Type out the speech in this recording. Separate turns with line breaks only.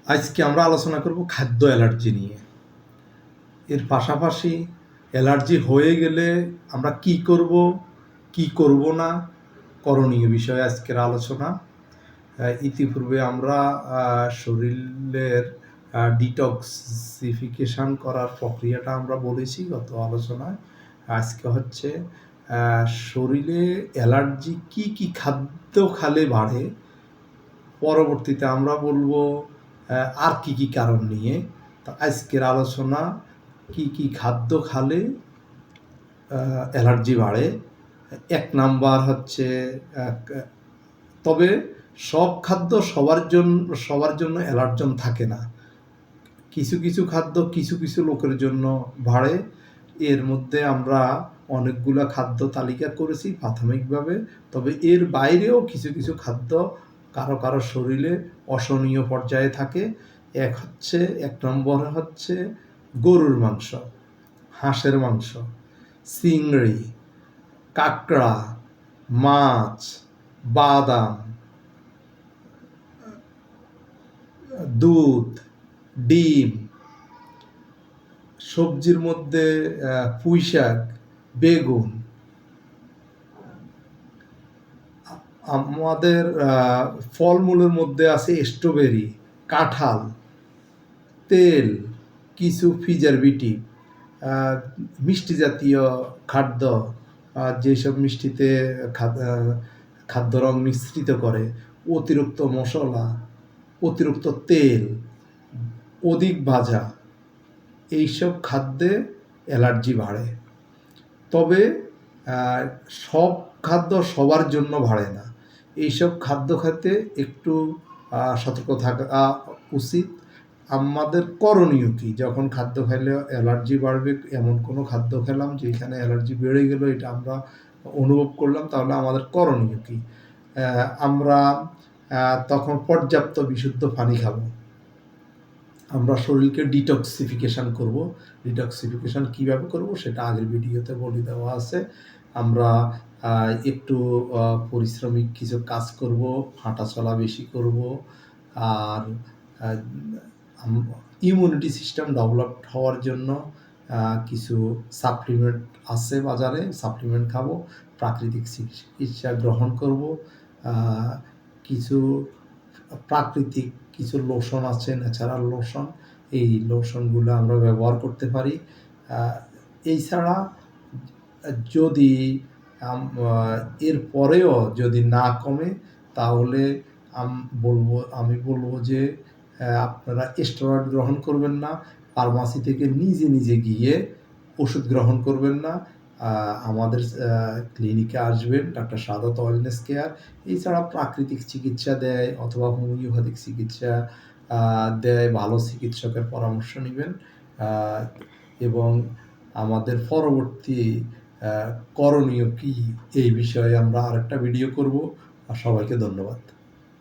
আজকে আমরা আলোচনা করব খাদ্য অ্যালার্জি নিয়ে। এর পাশাপাশি অ্যালার্জি হয়ে গেলে আমরা কি করব, কি করব না, করণীয় বিষয়ে আজকের আলোচনা। ইতিপূর্বে আমরা শরীরের ডিটক্সিফিকেশন করার প্রক্রিয়াটা আমরা বলেছি গত আলোচনায়। আজকে হচ্ছে শরীরে অ্যালার্জি কি খাদ্য খালে বাড়ে, পরবর্তীতে আমরা বলবো আর কি কারণ নিয়ে। তো আজকের আলোচনা কি খাদ্য খালে অ্যালার্জি বাড়ে। এক নাম্বার হচ্ছে তবে সব খাদ্য সবার জন্য অ্যালার্জন থাকে না। কিছু খাদ্য কিছু লোকের জন্য বাড়ে। এর মধ্যে আমরা অনেকগুলো খাদ্য তালিকা করেছি প্রাথমিকভাবে। তবে এর বাইরেও কিছু খাদ্য কারো শরীরে অসহনীয় পর্যায়ে থাকে। এক নম্বরে হচ্ছে গরুর মাংস, হাঁসের মাংস, চিংড়ি, কাঁকড়া, মাছ, বাদাম, দুধ, ডিম, সবজির মধ্যে পুঁইশাক, বেগুন। আমাদের ফলমূলের মধ্যে আছে স্ট্রবেরি, কাঁঠাল, তেল, কিছু প্রিজারভেটিভ, মিষ্টি জাতীয় খাদ্য, যেসব মিষ্টিতে খাদ্য রং মিশ্রিত করে, অতিরিক্ত মশলা, অতিরিক্ত তেল, অধিক ভাজা, এইসব খাদ্যে অ্যালার্জি বাড়ে। তবে সব খাদ্য সবার জন্য বাড়ে না। এইসব খাদ্য খেতে একটু সতর্ক থাকা উচিত। আমাদের করণীয় কি? যখন খাদ্য খেলে অ্যালার্জি বাড়বে, এমন কোনো খাদ্য খেলাম যেখানে অ্যালার্জি বেড়ে গেল, এটা আমরা অনুভব করলাম, তাহলে আমাদের করণীয় কি? আমরা তখন পর্যাপ্ত বিশুদ্ধ পানি খাবো। আমরা শরীরকে ডিটক্সিফিকেশান করব। ডিটক্সিফিকেশান কীভাবে করব সেটা আগের ভিডিওতে বলে দেওয়া আছে। আমরা একটু পরিশ্রমিক কিছু কাজ করব, হাঁটা চলা বেশি করব, আর ইমিউনিটি সিস্টেম ডেভেলপড হওয়ার জন্য কিছু সাপ্লিমেন্ট আছে বাজারে, সাপ্লিমেন্ট খাবো, প্রাকৃতিক চিকিৎসা গ্রহণ করব। কিছু প্রাকৃতিক কিছু লোশন আছে, ন্যাচারাল লোশন, এই লোশনগুলো আমরা ব্যবহার করতে পারি। এছাড়া যদি এর পরেও যদি না কমে, তাহলে আমি বলবো যে আপনারা স্টেরয়েড গ্রহণ করবেন না, ফার্মাসি থেকে নিজে গিয়ে ওষুধ গ্রহণ করবেন না, আমাদের ক্লিনিকে আসবেন, ডাক্তার সাদাত ওয়েলনেস কেয়ার। এছাড়া প্রাকৃতিক চিকিৎসা দেয় অথবা হোমিওপ্যাথিক চিকিৎসা দেয়, ভালো চিকিৎসকের পরামর্শ নেবেন। এবং আমাদের পরবর্তী করণীয় কি, এই বিষয়ে আমরা আরেকটা ভিডিও করব। আর সবাইকে ধন্যবাদ।